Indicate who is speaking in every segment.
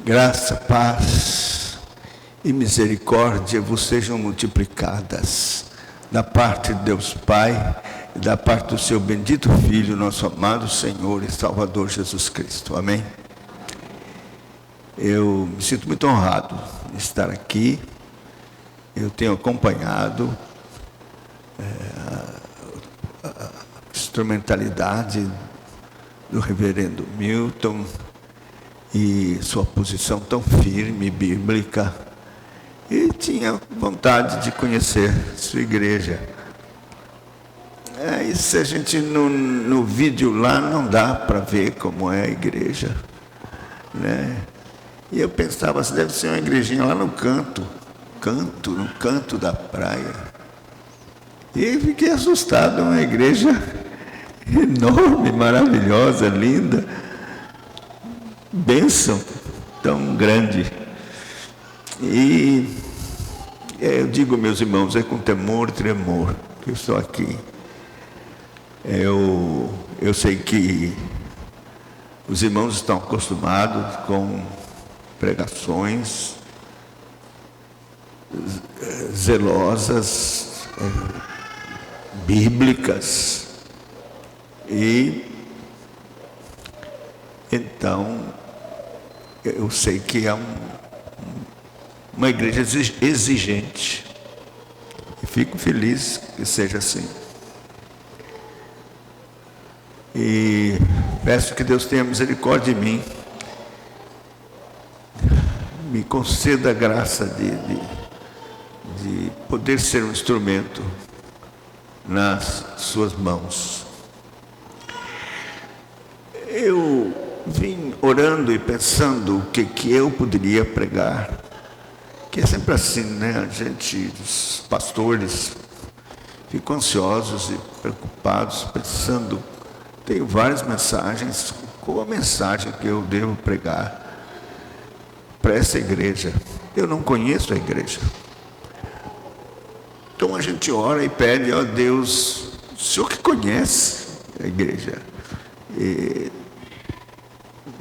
Speaker 1: Graça, paz e misericórdia vos sejam multiplicadas da parte de Deus Pai e da parte do seu bendito Filho, nosso amado Senhor e Salvador Jesus Cristo. Amém? Eu me sinto muito honrado de estar aqui. Eu tenho acompanhado a instrumentalidade do reverendo Milton e sua posição tão firme, bíblica, e tinha vontade de conhecer sua igreja. E se a gente no vídeo lá não dá para ver como é a igreja, né? E eu pensava, assim, deve ser uma igrejinha lá no canto da praia. E fiquei assustado, uma igreja enorme, maravilhosa, linda, bênção tão grande. E eu digo, meus irmãos, é com temor e tremor que eu estou aqui. Eu sei que os irmãos estão acostumados com pregações zelosas, bíblicas, e então eu sei que é uma igreja exigente, e fico feliz que seja assim. E peço que Deus tenha misericórdia de mim, me conceda a graça de poder ser um instrumento nas suas mãos. Eu vim orando e pensando o que eu poderia pregar, que é sempre assim, né? A gente, os pastores, ficam ansiosos e preocupados, pensando, tenho várias mensagens, qual a mensagem que eu devo pregar para essa igreja? Eu não conheço a igreja. Então a gente ora e pede, ó Deus, o Senhor que conhece a igreja,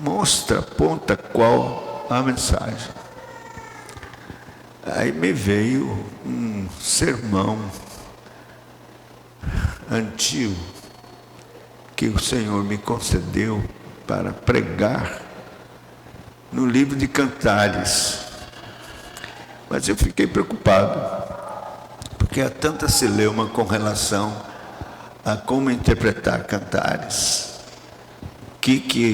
Speaker 1: mostra, aponta qual a mensagem. Aí me veio um sermão antigo que o Senhor me concedeu para pregar no livro de Cantares. Mas eu fiquei preocupado, porque há tanta celeuma com relação a como interpretar Cantares. O que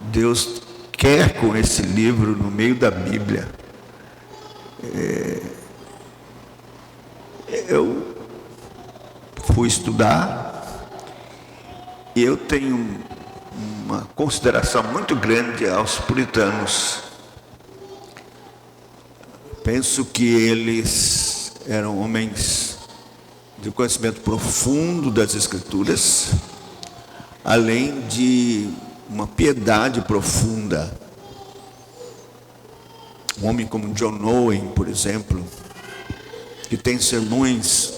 Speaker 1: Deus quer com esse livro no meio da Bíblia? Eu fui estudar e eu tenho uma consideração muito grande aos puritanos. Penso que eles eram homens de conhecimento profundo das Escrituras, além de uma piedade profunda. Um homem como John Owen, por exemplo, que tem sermões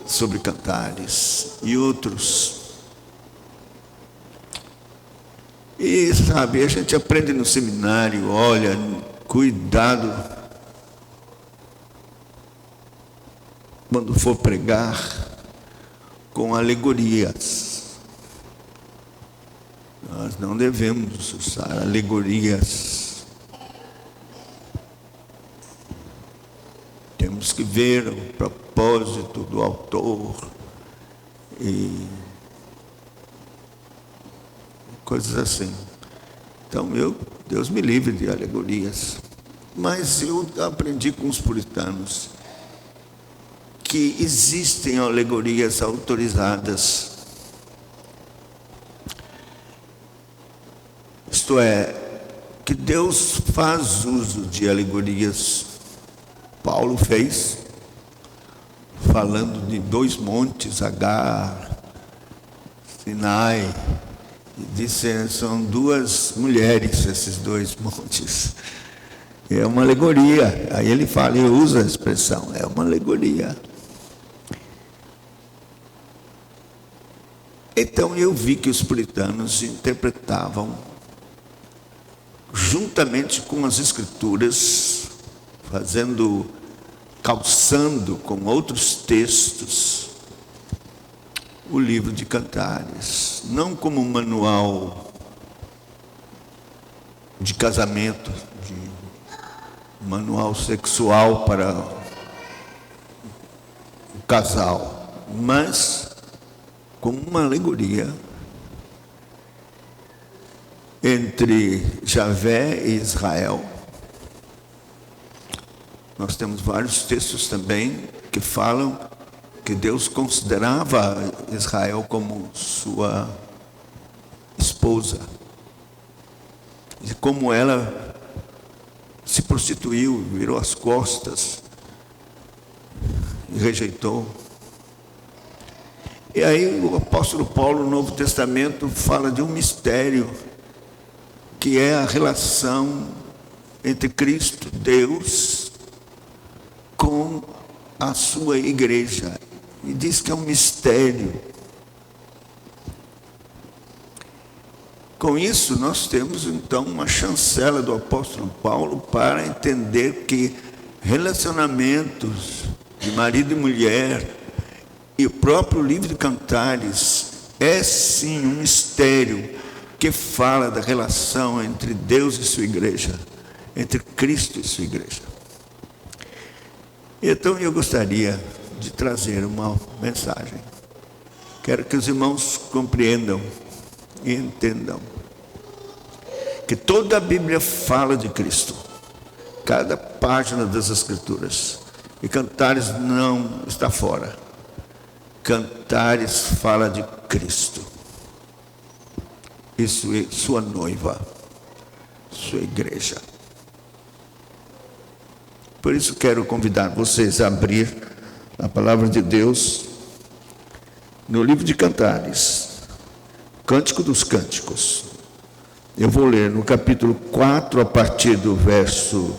Speaker 1: sobre Cantares, e outros. E sabe, a gente aprende no seminário, olha, cuidado quando for pregar com alegorias. Nós não devemos usar alegorias. Temos que ver o propósito do autor e coisas assim. Então, Deus me livre de alegorias. Mas eu aprendi com os puritanos que existem alegorias autorizadas. Isto é, que Deus faz uso de alegorias. Paulo fez, falando de dois montes, Agar, Sinai, e disse, são duas mulheres, esses dois montes. É uma alegoria. Aí ele fala, e usa a expressão, é uma alegoria. Então eu vi que os puritanos interpretavam juntamente com as Escrituras, calçando com outros textos o livro de Cantares, não como um manual de casamento, de manual sexual para o casal, mas como uma alegoria entre Javé e Israel. Nós temos vários textos também que falam que Deus considerava Israel como sua esposa. E como ela se prostituiu, virou as costas e rejeitou. E aí o apóstolo Paulo, no Novo Testamento, fala de um mistério, que é a relação entre Cristo, Deus, com a sua igreja. E diz que é um mistério. Com isso, nós temos, então, uma chancela do apóstolo Paulo para entender que relacionamentos de marido e mulher e o próprio livro de Cantares é, sim, um mistério que fala da relação entre Deus e sua igreja, entre Cristo e sua igreja. Então, eu gostaria de trazer uma mensagem. Quero que os irmãos compreendam e entendam que toda a Bíblia fala de Cristo, cada página das Escrituras, e Cantares não está fora. Cantares fala de Cristo e sua noiva, sua igreja. Por isso quero convidar vocês a abrir a palavra de Deus no livro de Cantares, Cântico dos Cânticos. Eu vou ler no capítulo 4, a partir do verso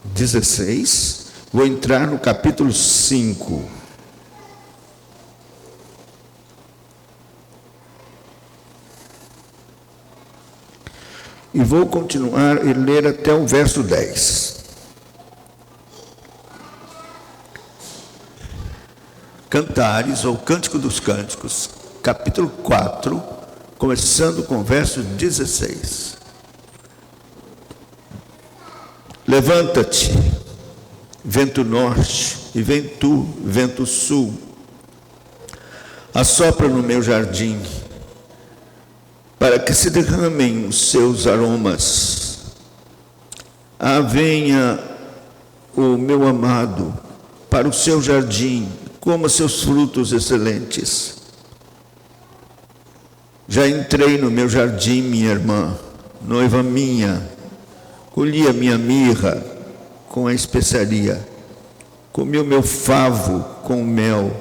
Speaker 1: 16, vou entrar no capítulo 5. E vou continuar e ler até o verso 10. Cantares, ou Cântico dos Cânticos, capítulo 4, começando com o verso 16. Levanta-te, vento norte, e vem tu, vento sul. Assopra no meu jardim, para que se derramem os seus aromas. Venha o meu amado para o seu jardim, coma seus frutos excelentes. Já entrei no meu jardim, minha irmã, noiva minha, colhi a minha mirra com a especiaria, comi o meu favo com o mel,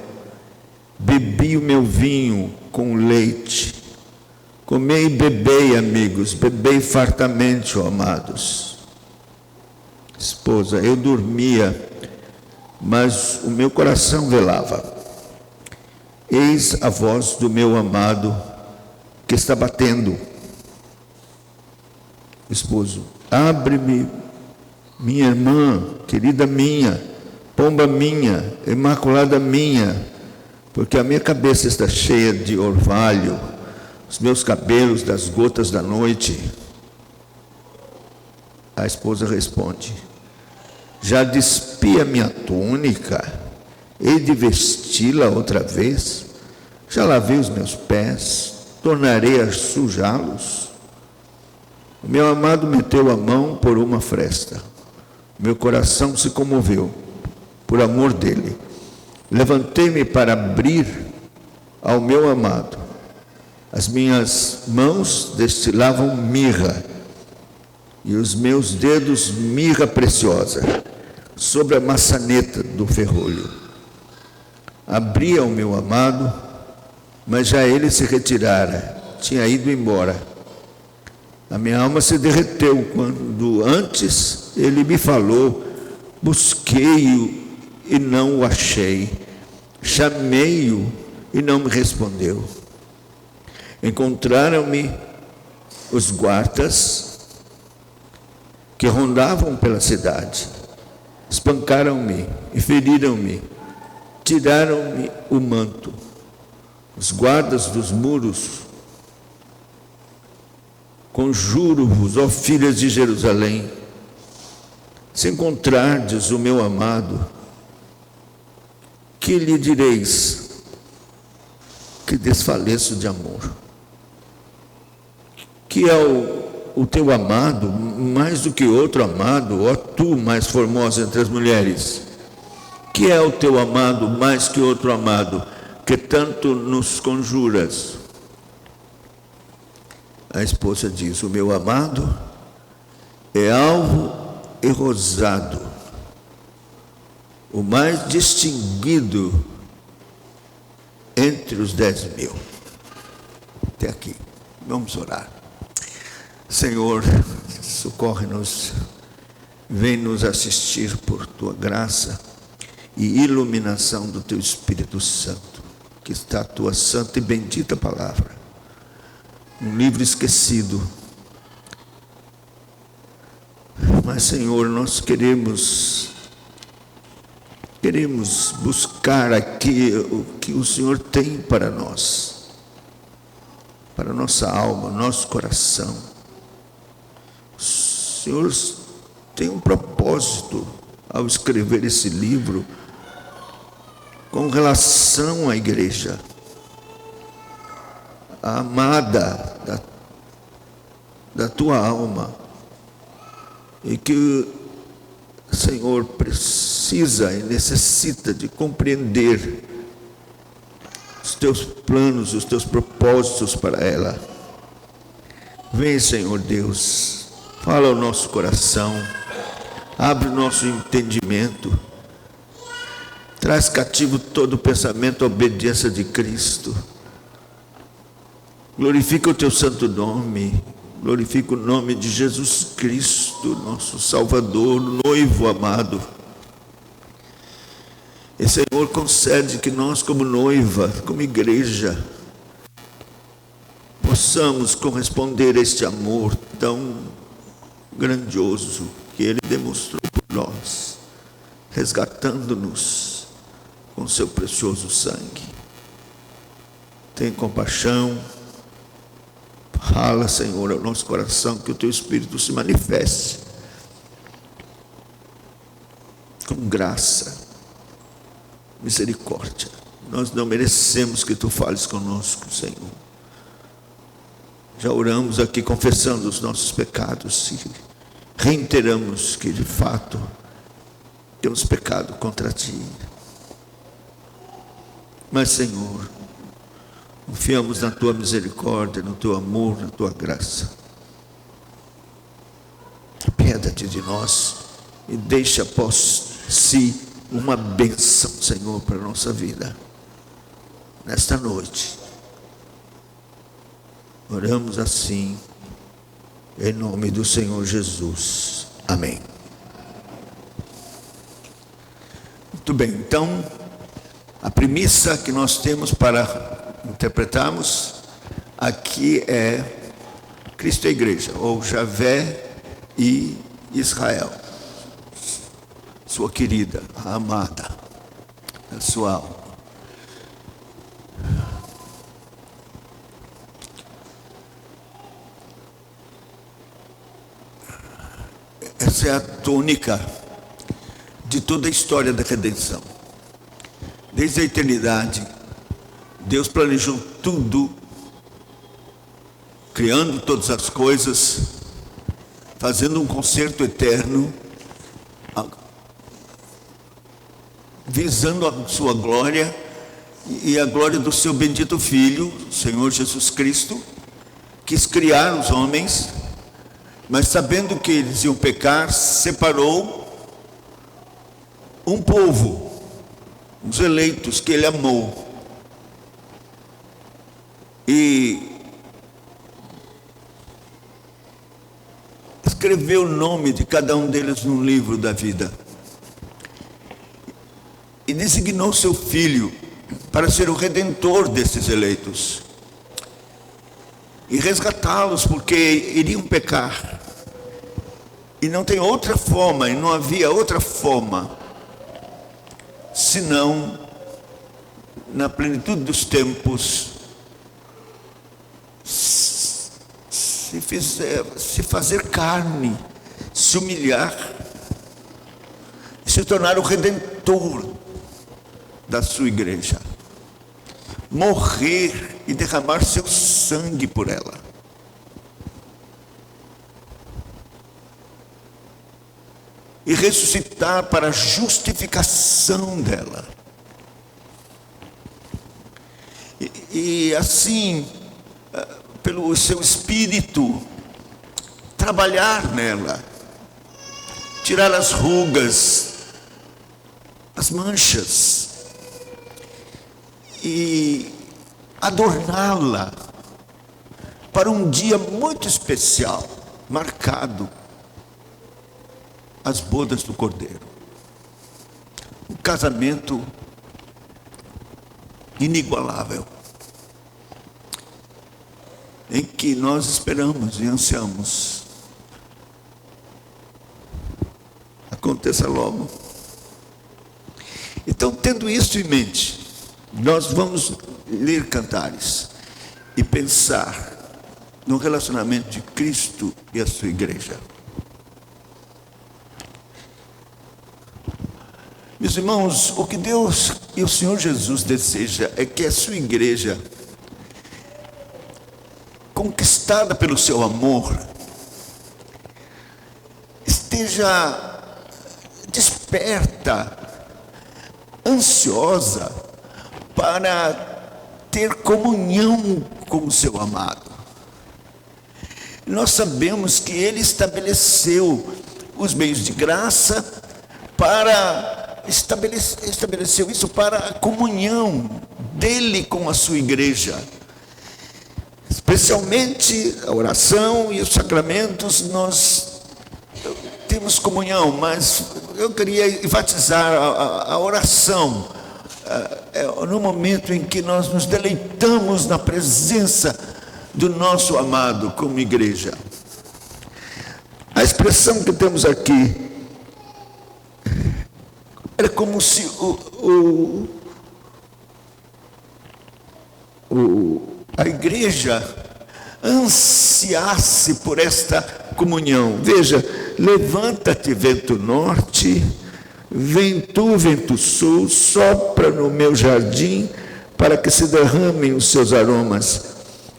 Speaker 1: bebi o meu vinho com o leite. Comei e bebei, amigos, bebei fartamente, ó amados. Esposa, eu dormia, mas o meu coração velava. Eis a voz do meu amado que está batendo. Esposo, abre-me, minha irmã, querida minha, pomba minha, imaculada minha, porque a minha cabeça está cheia de orvalho, os meus cabelos das gotas da noite. A esposa responde, já despi a minha túnica, hei de vesti-la outra vez, já lavei os meus pés, tornarei a sujá-los. O meu amado meteu a mão por uma fresta, meu coração se comoveu por amor dele. Levantei-me para abrir ao meu amado. As minhas mãos destilavam mirra, e os meus dedos mirra preciosa, sobre a maçaneta do ferrolho. Abri ao meu amado, mas já ele se retirara, tinha ido embora. A minha alma se derreteu quando antes ele me falou, busquei-o e não o achei, chamei-o e não me respondeu. Encontraram-me os guardas que rondavam pela cidade espancaram-me e feriram-me, tiraram-me o manto. Os guardas dos muros, conjuro-vos, ó filhas de Jerusalém, se encontrardes o meu amado, que lhe direis? Que desfaleço de amor. Que é o teu amado mais do que outro amado, ó tu mais formosa entre as mulheres? Que é o teu amado mais que outro amado, que tanto nos conjuras? A esposa diz: o meu amado é alvo e rosado, o mais distinguido entre os 10.000. Até aqui. Vamos orar. Senhor, socorre-nos, vem nos assistir por tua graça e iluminação do teu Espírito Santo, que está a tua santa e bendita palavra, um livro esquecido. Mas, Senhor, nós queremos buscar aqui o que o Senhor tem para nós, para nossa alma, nosso coração. O Senhor tem um propósito ao escrever esse livro com relação à igreja, a amada da tua alma, e que o Senhor precisa e necessita de compreender os teus planos, os teus propósitos para ela. Vem, Senhor Deus, fala ao nosso coração, abre o nosso entendimento, traz cativo todo o pensamento à obediência de Cristo. Glorifica o teu santo nome, glorifica o nome de Jesus Cristo, nosso Salvador, noivo amado. E, Senhor, concede que nós, como noiva, como igreja, possamos corresponder a este amor tão grandioso que Ele demonstrou por nós, resgatando-nos com seu precioso sangue. Tem compaixão. Fala, Senhor, ao nosso coração, que o teu Espírito se manifeste com graça, misericórdia. Nós não merecemos que tu fales conosco, Senhor. Já oramos aqui confessando os nossos pecados e reiteramos que de fato temos pecado contra ti. Mas, Senhor, confiamos na tua misericórdia, no teu amor, na tua graça. Apieda-te de nós e deixa após si uma bênção, Senhor, para a nossa vida. Nesta noite, oramos assim, em nome do Senhor Jesus. Amém. Muito bem, então, a premissa que nós temos para interpretarmos aqui é Cristo e a Igreja, ou Javé e Israel, sua querida, a amada, a sua alma. Essa é a tônica de toda a história da redenção. Desde a eternidade, Deus planejou tudo, criando todas as coisas, fazendo um concerto eterno, visando a sua glória e a glória do seu bendito Filho, Senhor Jesus Cristo. Quis criar os homens, mas sabendo que eles iam pecar, separou um povo, os eleitos que Ele amou, e escreveu o nome de cada um deles no livro da vida, e designou seu Filho para ser o redentor desses eleitos. e resgatá-los, porque iriam pecar. E não tem outra forma, e não havia outra forma, senão, na plenitude dos tempos, se fazer carne, se humilhar, se tornar o redentor da sua igreja, morrer e derramar seu sangue por ela. E ressuscitar para a justificação dela. E assim, pelo seu Espírito, trabalhar nela, tirar as rugas, as manchas, e adorná-la para um dia muito especial, marcado, as bodas do Cordeiro. Um casamento inigualável, em que nós esperamos e ansiamos aconteça logo. Então, tendo isso em mente, nós vamos ler Cantares e pensar no relacionamento de Cristo e a sua igreja. Meus irmãos, o que Deus e o Senhor Jesus deseja é que a sua igreja, conquistada pelo seu amor, esteja desperta, ansiosa para ter comunhão com o seu amado. Nós sabemos que Ele estabeleceu os meios de graça estabeleceu isso para a comunhão dele com a sua igreja. Especialmente a oração e os sacramentos, nós temos comunhão, mas eu queria enfatizar a oração, no momento em que nós nos deleitamos na presença do nosso amado como igreja. A expressão que temos aqui é como se a igreja ansiasse por esta comunhão. Veja, levanta-te, vento norte, vem tu, vento sul, sopra no meu jardim, para que se derramem os seus aromas.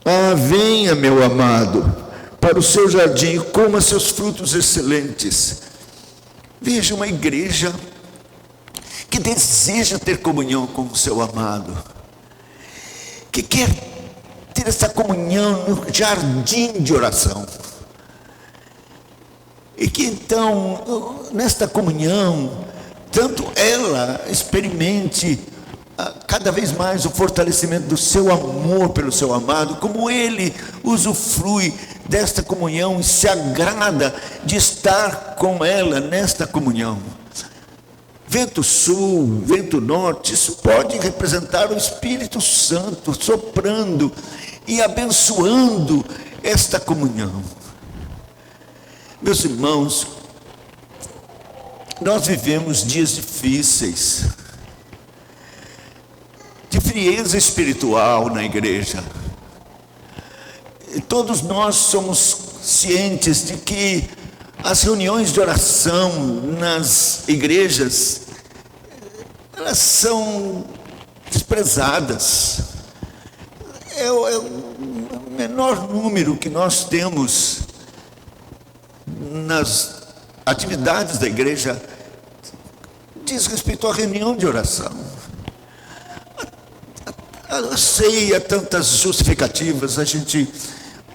Speaker 1: Ah, venha, meu amado, para o seu jardim, coma seus frutos excelentes. Veja, uma igreja que deseja ter comunhão com o seu amado, que quer ter essa comunhão no jardim de oração, e que então, nesta comunhão, tanto ela experimente cada vez mais o fortalecimento do seu amor pelo seu amado, como ele usufrui desta comunhão e se agrada de estar com ela nesta comunhão. Vento sul, vento norte, isso pode representar o Espírito Santo soprando e abençoando esta comunhão. Meus irmãos, nós vivemos dias difíceis, de frieza espiritual na igreja. E todos nós somos cientes de que as reuniões de oração nas igrejas, elas são desprezadas. É o menor número que nós temos nas atividades da igreja diz respeito à reunião de oração. Eu sei, há tantas justificativas, a gente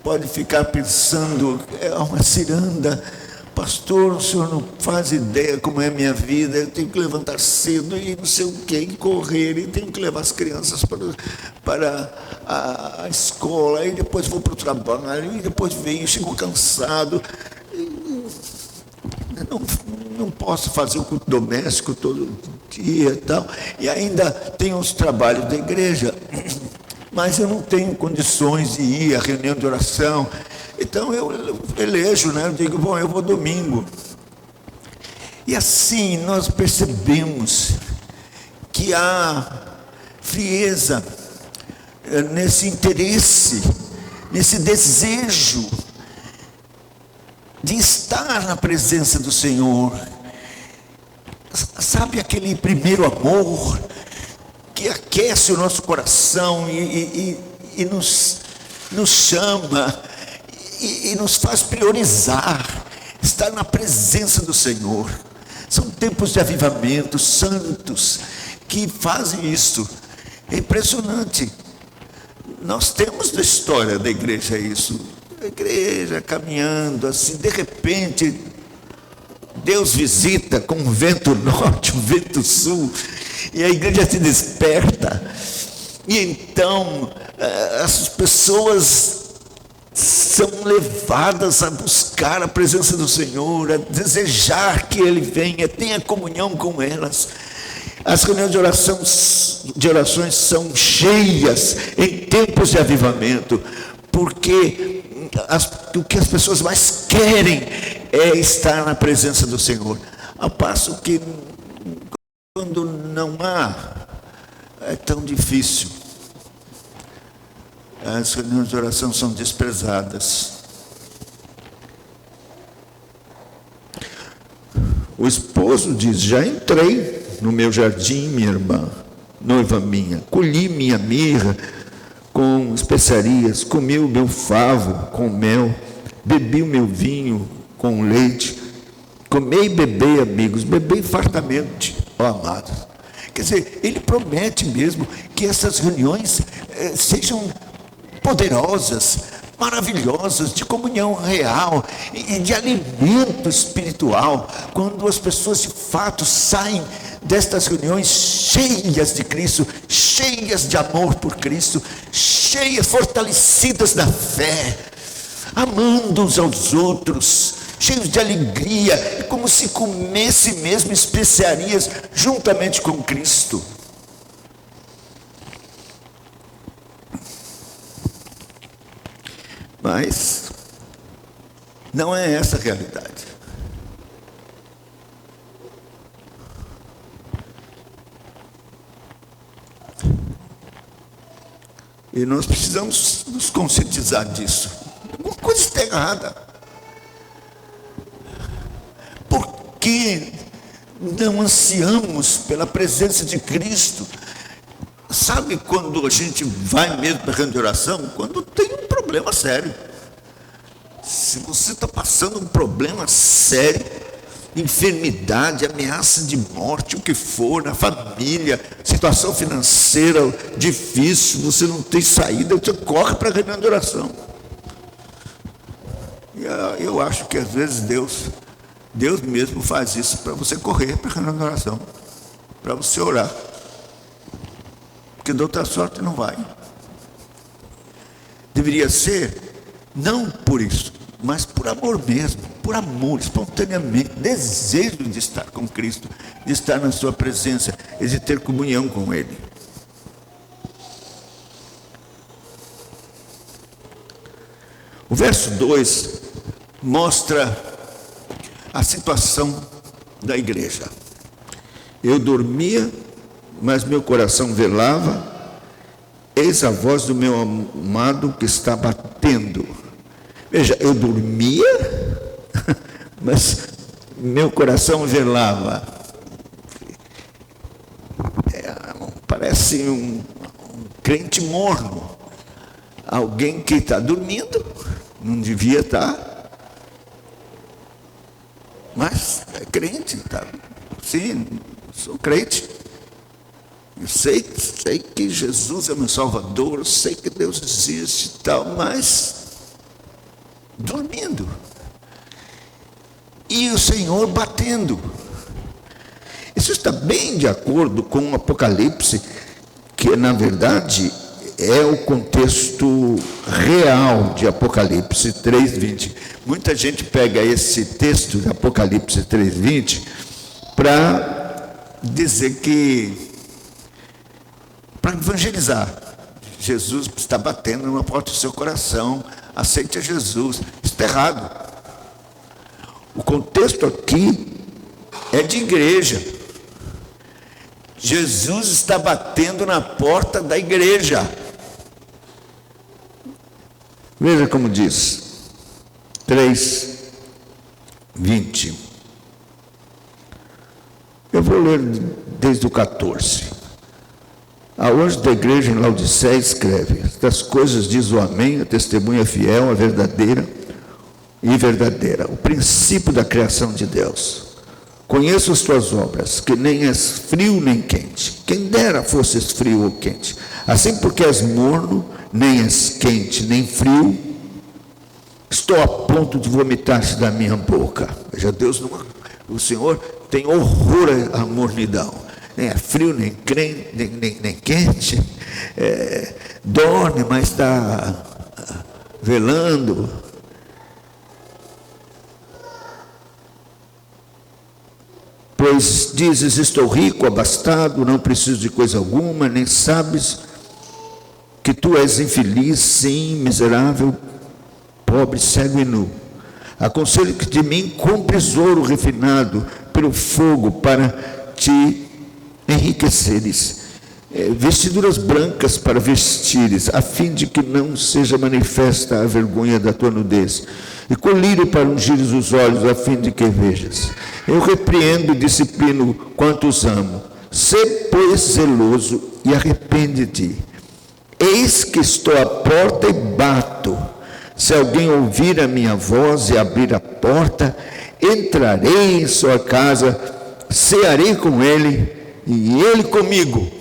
Speaker 1: pode ficar pensando, é uma ciranda, pastor, o senhor não faz ideia como é a minha vida, eu tenho que levantar cedo e não sei o que, e correr, e tenho que levar as crianças para a escola, e depois vou para o trabalho, e depois venho, chego cansado, não posso fazer o culto doméstico todo dia e tal, e ainda tenho os trabalhos da igreja. mas eu não tenho condições de ir à reunião de oração. Então eu elejo, né? Eu digo, bom, eu vou domingo. E assim nós percebemos que há frieza nesse interesse, nesse desejo de estar na presença do Senhor. Sabe aquele primeiro amor que aquece o nosso coração e nos chama e nos faz priorizar estar na presença do Senhor. São tempos de avivamento, santos que fazem isso. É impressionante. Nós temos na história da igreja isso. A igreja caminhando assim, de repente Deus visita com um vento norte, um vento sul, e a igreja se desperta. E então as pessoas são levadas a buscar a presença do Senhor, a desejar que Ele venha, tenha comunhão com elas. As reuniões de orações são cheias em tempos de avivamento, porque o que as pessoas mais querem é estar na presença do Senhor. Ao passo que quando não há, é tão difícil. As reuniões de oração são desprezadas. O esposo diz, já entrei no meu jardim, minha irmã, noiva minha, colhi minha mirra com especiarias, comi o meu favo com mel, bebi o meu vinho com leite, comei e bebei, amigos, bebei fartamente, ó amados. Quer dizer, ele promete mesmo que essas reuniões sejam poderosas, maravilhosas, de comunhão real e de alimento espiritual, quando as pessoas de fato saem destas reuniões cheias de Cristo, cheias de amor por Cristo, cheias, fortalecidas na fé, amando uns aos outros, cheios de alegria, como se comesse mesmo especiarias juntamente com Cristo. Mas não é essa a realidade. E nós precisamos nos conscientizar disso. Alguma coisa está errada. Por que não ansiamos pela presença de Cristo? Sabe quando a gente vai mesmo para a reunião de oração? Quando tem um problema sério. Se você está passando um problema sério, enfermidade, ameaça de morte, o que for, na família, situação financeira difícil, você não tem saída, você corre para a reunião de oração. E eu acho que às vezes Deus mesmo faz isso para você correr para a reunião de oração, para você orar. Porque de outra sorte não vai. Deveria ser, não por isso, mas por amor mesmo, por amor, espontaneamente, desejo de estar com Cristo, de estar na sua presença e de ter comunhão com Ele. O verso 2 mostra a situação da igreja. Eu dormia, mas meu coração velava, eis a voz do meu amado que está batendo. Veja, eu dormia, mas meu coração velava. Parece um crente morno. Alguém que está dormindo, não devia estar, mas é crente, tá? Sim, sou crente. Eu sei que Jesus é meu Salvador, eu sei que Deus existe e tal, mas dormindo. E o Senhor batendo. Isso está bem de acordo com o Apocalipse, que na verdade é o contexto real de Apocalipse 3:20. Muita gente pega esse texto de Apocalipse 3:20 para dizer que, para evangelizar. Jesus está batendo numa porta do seu coração. Aceite Jesus. Isso está errado. O contexto aqui é de igreja. Jesus está batendo na porta da igreja. Veja como diz. 3:20. Eu vou ler desde o 14. A anjo da igreja em Laodiceia escreve: estas coisas diz o Amém, a testemunha fiel, a verdadeira, o princípio da criação de Deus. Conheço as tuas obras, que nem és frio nem quente. Quem dera fosses frio ou quente. Assim, porque és morno, nem és quente nem frio, estou a ponto de vomitar-te da minha boca. Veja, Deus não, o Senhor tem horror à mornidão. Nem é frio, nem quente. Dorme, mas está velando. Pois dizes, estou rico, abastado, não preciso de coisa alguma, nem sabes que tu és infeliz, sim, miserável, pobre, cego e nu. Aconselho que de mim compres ouro refinado pelo fogo para te enriqueceres, vestiduras brancas para vestires, a fim de que não seja manifesta a vergonha da tua nudez, e colírio para ungires os olhos, a fim de que vejas. Eu repreendo e disciplino quantos amo. Sê, pois, zeloso e arrepende-te. Eis que estou à porta e bato. Se alguém ouvir a minha voz e abrir a porta, entrarei em sua casa, cearei com ele e ele comigo.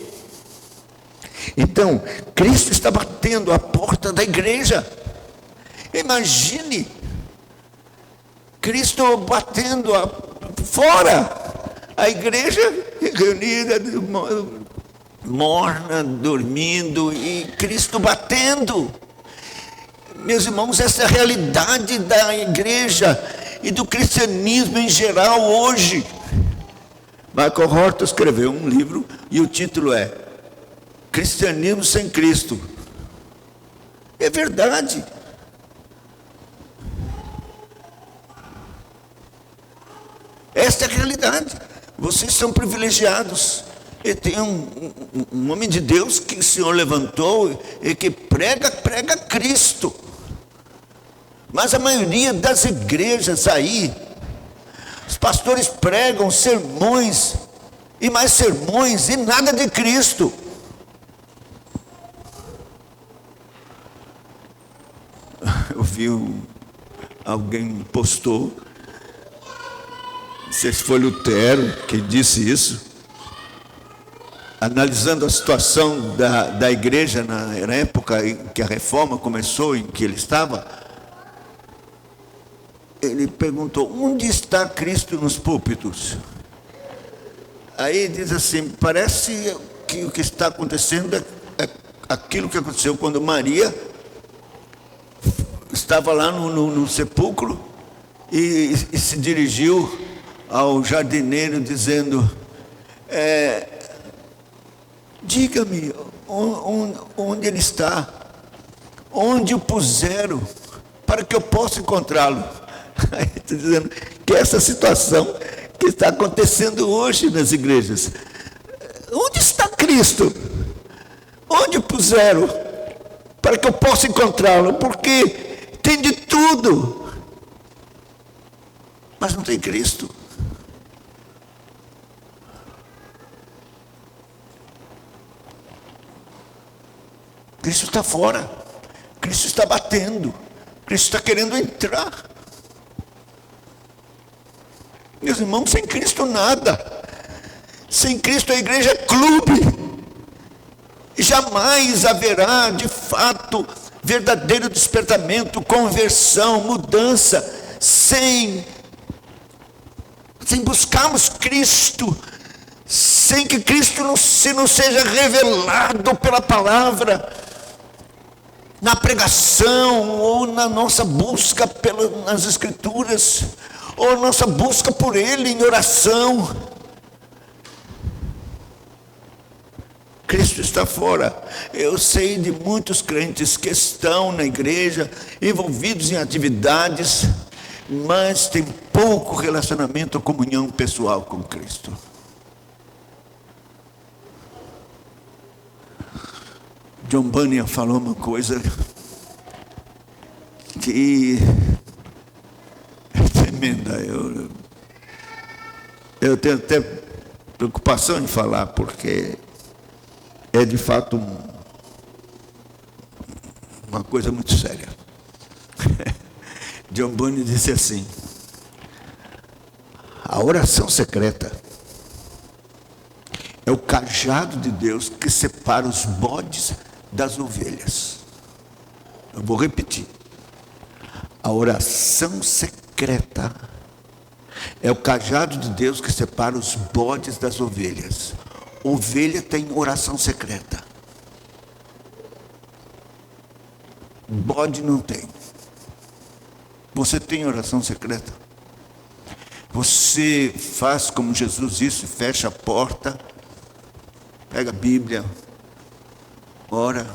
Speaker 1: Então, Cristo está batendo a porta da igreja. Imagine Cristo batendo fora, a igreja reunida, morna, dormindo, e Cristo batendo. Meus irmãos, essa é a realidade da igreja e do cristianismo em geral hoje. Michael Horton escreveu um livro e o título é Cristianismo sem Cristo. É verdade. Esta é a realidade. Vocês são privilegiados. E tem um homem de Deus que o Senhor levantou e que prega Cristo. Mas a maioria das igrejas aí, os pastores pregam sermões e mais sermões e nada de Cristo. Eu vi alguém postou, não sei se foi Lutero que disse isso, analisando a situação da igreja na época em que a reforma começou, em que ele estava. Ele perguntou, onde está Cristo nos púlpitos? Aí diz assim, parece que o que está acontecendo é aquilo que aconteceu quando Maria estava lá no sepulcro e se dirigiu ao jardineiro dizendo, diga-me onde ele está, onde o puseram, para que eu possa encontrá-lo. Aí está dizendo que essa situação que está acontecendo hoje nas igrejas. Onde está Cristo? Onde o puseram? Para que eu possa encontrá-lo, porque tem de tudo, mas não tem Cristo. Cristo está fora, Cristo está batendo, Cristo está querendo entrar. Meus irmãos, sem Cristo nada. Sem Cristo a igreja é clube. E jamais haverá, de fato, verdadeiro despertamento, conversão, mudança, sem buscarmos Cristo, sem que Cristo não seja revelado pela palavra, na pregação, ou na nossa busca nas Escrituras, ou a nossa busca por Ele em oração. Cristo Cristo está fora. Eu sei de muitos crentes que estão na igreja, envolvidos em atividades, mas tem pouco relacionamento ou comunhão pessoal com Cristo. John Bunyan falou uma coisa que é tremenda. Eu tenho até preocupação em falar, porque é de fato uma coisa muito séria. John Bunyan disse assim: a oração secreta é o cajado de Deus que separa os bodes das ovelhas. Eu vou repetir. A oração secreta é o cajado de Deus que separa os bodes das ovelhas. Ovelha tem oração secreta. Bode não tem. Você tem oração secreta? Você faz como Jesus disse, fecha a porta, pega a Bíblia, ora,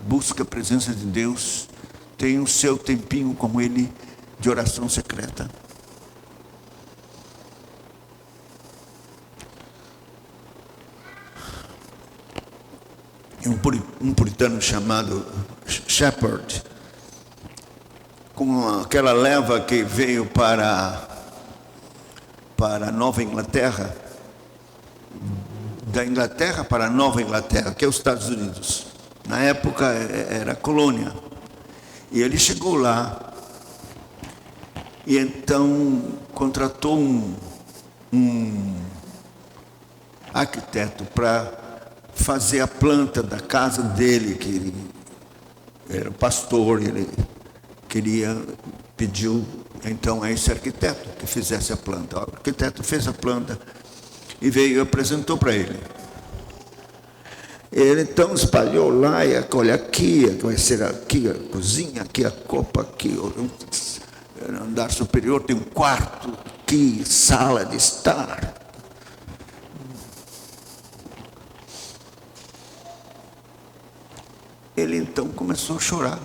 Speaker 1: busca a presença de Deus, tem o seu tempinho com Ele de oração secreta. Um puritano chamado Shepherd, com aquela leva que veio para a Nova Inglaterra, da Inglaterra para a Nova Inglaterra, que é os Estados Unidos. Na época era colônia. E ele chegou lá e então contratou um arquiteto para fazer a planta da casa dele, que ele era pastor, ele pediu então a esse arquiteto que fizesse a planta. O arquiteto fez a planta e veio e apresentou para ele. Ele então espalhou lá, e olha aqui, vai ser aqui a cozinha, aqui a copa, aqui o andar superior, tem um quarto, aqui, sala de estar. Ele então começou a chorar.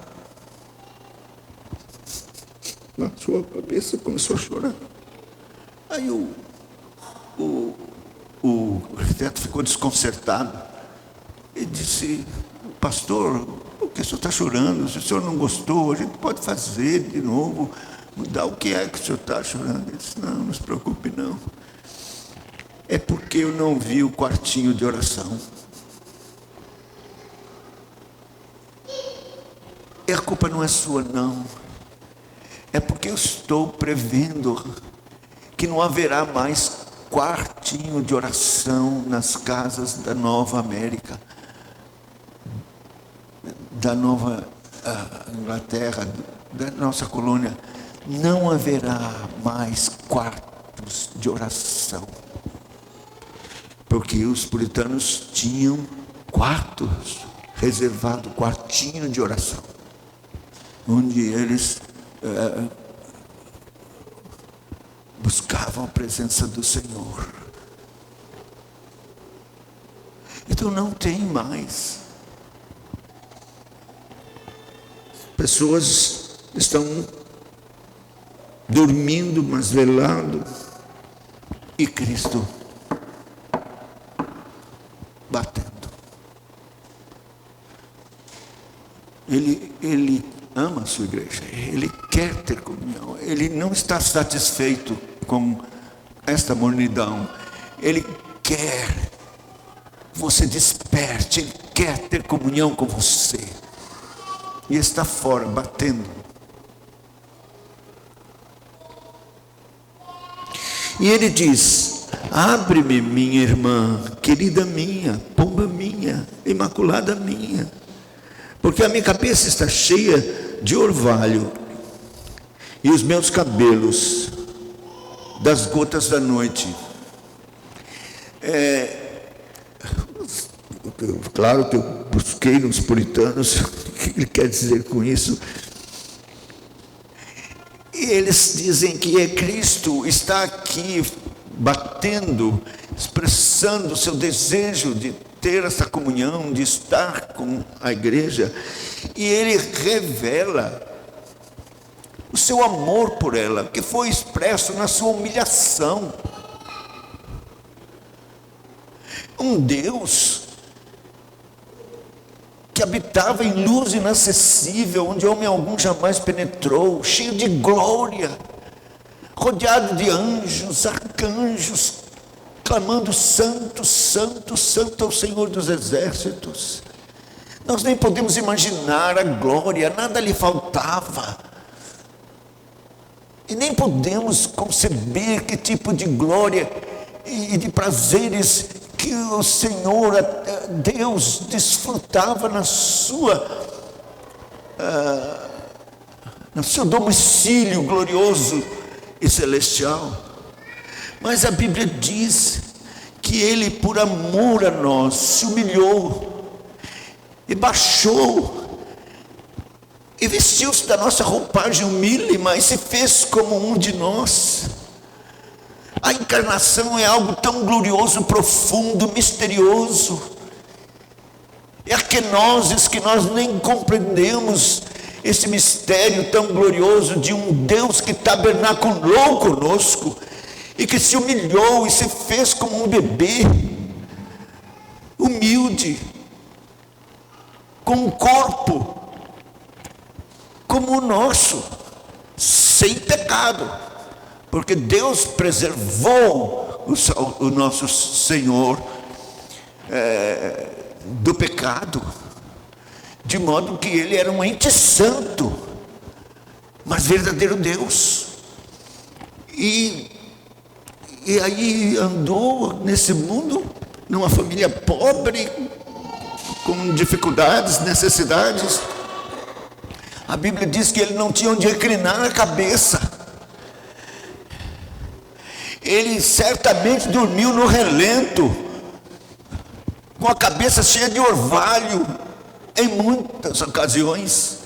Speaker 1: Na sua cabeça começou a chorar. Aí o arquiteto ficou desconcertado e disse: pastor, por que o senhor está chorando? Se o senhor não gostou, a gente pode fazer de novo, mudar. O que é que o senhor está chorando? Ele disse: não se preocupe não. É porque eu não vi o quartinho de oração. E a culpa não é sua, não. É porque eu estou prevendo que não haverá mais quartinho de oração nas casas da Nova América, da Nova Inglaterra, da nossa colônia. Não haverá mais quartos de oração. Porque os puritanos tinham quartos reservados, quartinho de oração, onde eles buscavam a presença do Senhor. Então não tem mais. Pessoas estão dormindo, mas velando, e Cristo batendo. Ele ama a sua igreja, ele quer ter comunhão, ele não está satisfeito com esta mornidão, ele quer que você desperte, ele quer ter comunhão com você, e está fora, batendo. E ele diz: abre-me, minha irmã, querida minha, pomba minha, imaculada minha, porque a minha cabeça está cheia de orvalho, e os meus cabelos das gotas da noite. Claro que eu busquei nos puritanos o que ele quer dizer com isso. E eles dizem que é Cristo está aqui batendo, expressando o seu desejo de ter essa comunhão, de estar com a igreja, e ele revela o seu amor por ela, que foi expresso na sua humilhação. Um Deus que habitava em luz inacessível, onde homem algum jamais penetrou, cheio de glória, rodeado de anjos, arcanjos, clamando: santo, santo, santo ao Senhor dos exércitos. Nós nem podemos imaginar a glória, nada lhe faltava. E nem podemos conceber que tipo de glória e de prazeres que o Senhor, Deus, desfrutava no seu domicílio glorioso e celestial. Mas a Bíblia diz que ele, por amor a nós, se humilhou e baixou e vestiu-se da nossa roupagem humílima e se fez como um de nós. A encarnação é algo tão glorioso, profundo, misterioso. É a kenosis que nós nem compreendemos, esse mistério tão glorioso de um Deus que tabernaculou conosco e que se humilhou e se fez como um bebê, humilde, com um corpo como o nosso, sem pecado. Porque Deus preservou o nosso Senhor do pecado, de modo que ele era um ente santo, mas verdadeiro Deus. E aí andou nesse mundo, numa família pobre, com dificuldades, necessidades. A Bíblia diz que ele não tinha onde reclinar a cabeça. Ele certamente dormiu no relento, com a cabeça cheia de orvalho, em muitas ocasiões.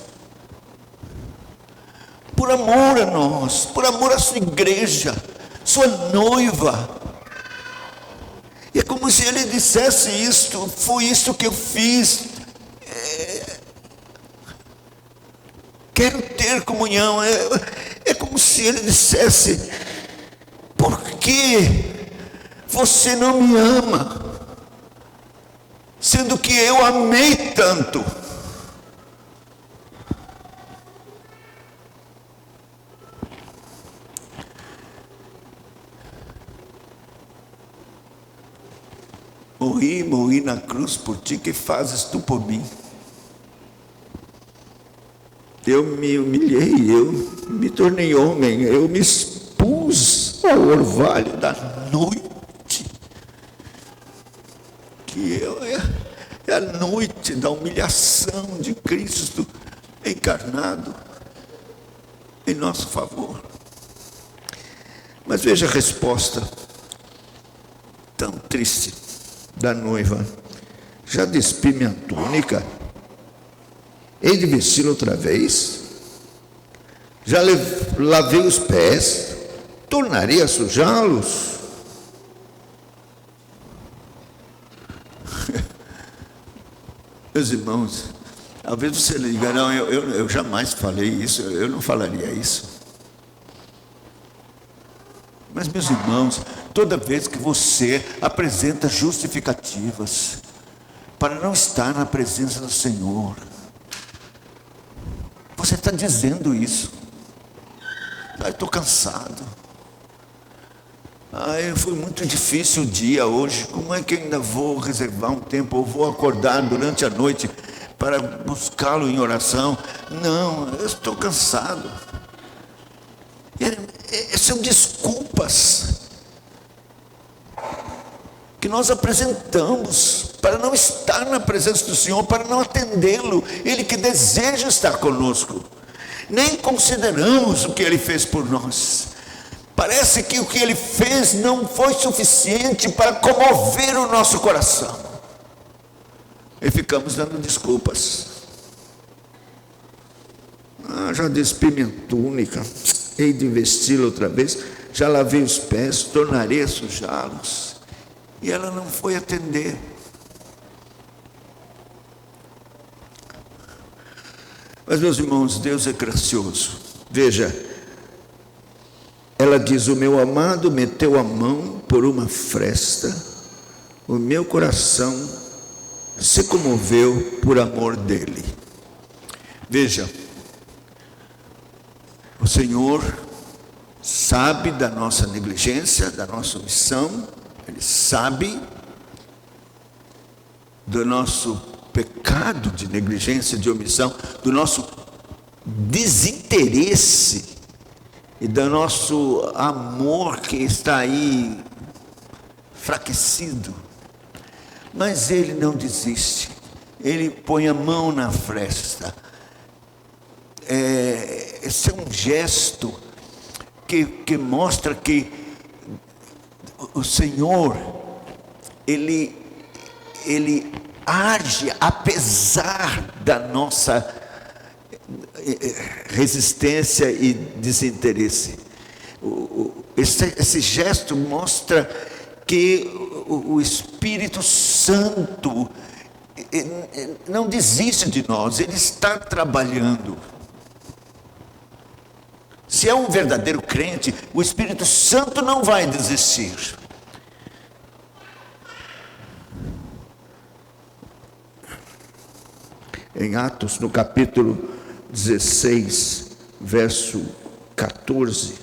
Speaker 1: Por amor a nós, por amor à sua igreja, sua noiva. E é como se ele dissesse isto: foi isto que eu fiz. Quero ter comunhão. É como se ele dissesse: por que você não me ama, sendo que eu amei tanto? Morri na cruz por ti, que fazes tu por mim? Eu me humilhei, eu me tornei homem, eu me expus ao orvalho da noite, que é a noite da humilhação de Cristo encarnado em nosso favor. Mas veja a resposta tão triste da noiva: já despi minha túnica, hei de vesti-la outra vez? Já lavei os pés, tornarei a sujá-los? Meus irmãos, talvez você diga: não, eu jamais falei isso, eu não falaria isso. Mas, meus irmãos, toda vez que você apresenta justificativas para não estar na presença do Senhor, você está dizendo isso. Estou cansado. Foi muito difícil o dia hoje. Como é que ainda vou reservar um tempo? Ou vou acordar durante a noite para buscá-lo em oração? Não, eu estou cansado. São desculpas que nós apresentamos para não estar na presença do Senhor, para não atendê-lo. Ele que deseja estar conosco. Nem consideramos o que Ele fez por nós. Parece que o que Ele fez não foi suficiente para comover o nosso coração. E ficamos dando desculpas. Já despi minha túnica, hei de vesti-la outra vez, já lavei os pés, tornarei a sujá-los. E ela não foi atender. Mas, meus irmãos, Deus é gracioso. Veja, ela diz: o meu amado meteu a mão por uma fresta, o meu coração se comoveu por amor dele. Veja, o Senhor sabe da nossa negligência, da nossa omissão, Ele sabe do nosso pecado de negligência, de omissão, do nosso desinteresse e do nosso amor que está aí enfraquecido. Mas Ele não desiste, Ele põe a mão na fresta. Esse é um gesto que mostra que o Senhor, Ele age apesar da nossa resistência e desinteresse. Esse gesto mostra que o Espírito Santo não desiste de nós, Ele está trabalhando. Se é um verdadeiro crente, o Espírito Santo não vai desistir. Em Atos, no capítulo 16, verso 14,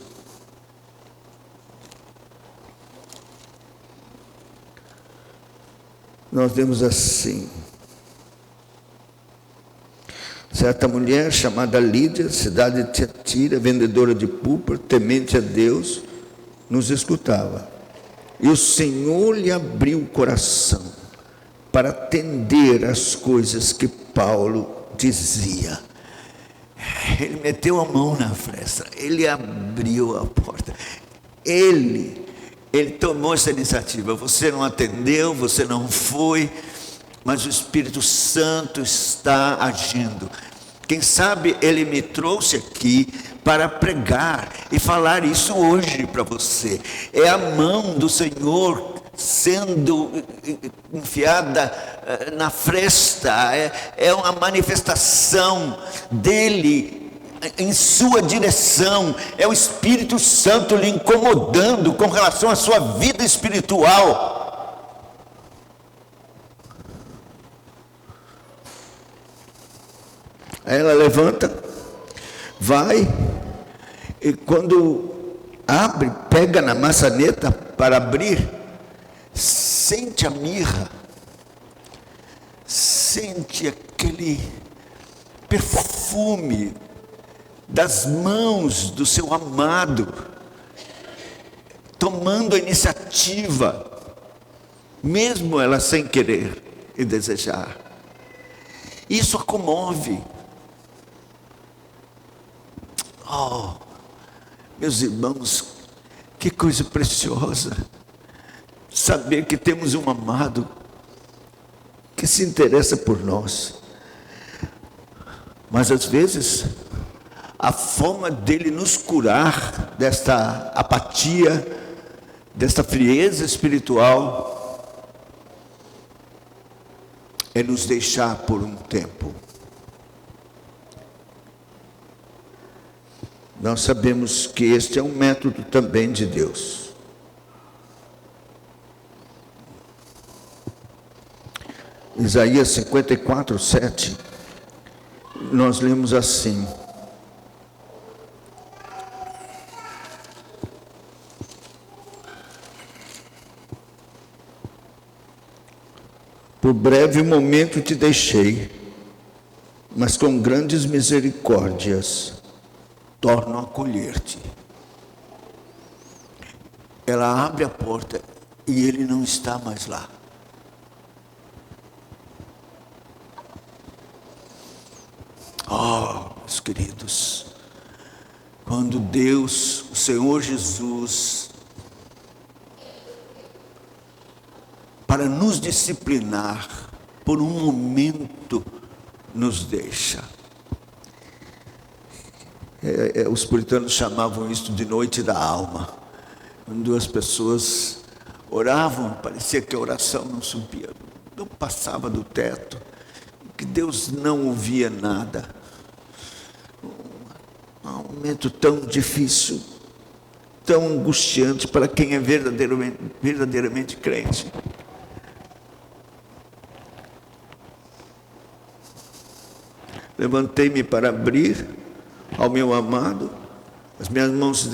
Speaker 1: nós vemos assim: certa mulher chamada Lídia, cidade de Tiatira, vendedora de púrpura, temente a Deus, nos escutava. E o Senhor lhe abriu o coração para atender às coisas que Paulo dizia. Ele meteu a mão na fresta, ele abriu a porta, ele tomou essa iniciativa. Você não atendeu, você não foi, mas o Espírito Santo está agindo. Quem sabe Ele me trouxe aqui para pregar e falar isso hoje para você. É a mão do Senhor sendo enfiada na fresta, é uma manifestação dEle em sua direção, é o Espírito Santo lhe incomodando com relação à sua vida espiritual. Aí ela levanta, vai, e quando abre, pega na maçaneta para abrir, sente a mirra, sente aquele perfume das mãos do seu amado, tomando a iniciativa, mesmo ela sem querer e desejar. Isso a comove. Oh, meus irmãos, que coisa preciosa saber que temos um amado que se interessa por nós. Mas às vezes a forma dele nos curar desta apatia, desta frieza espiritual, é nos deixar por um tempo. Nós sabemos que este é um método também de Deus. Isaías 54, 7, nós lemos assim: por breve momento te deixei, mas com grandes misericórdias torno a acolher-te. Ela abre a porta e ele não está mais lá. Oh, meus queridos, quando Deus, o Senhor Jesus, para nos disciplinar, por um momento nos deixa. Os puritanos chamavam isso de noite da alma. Quando as pessoas oravam, parecia que a oração não subia, não passava do teto, que Deus não ouvia nada. momento tão difícil, tão angustiante para quem é verdadeiramente crente. Levantei-me para abrir ao meu amado, as minhas mãos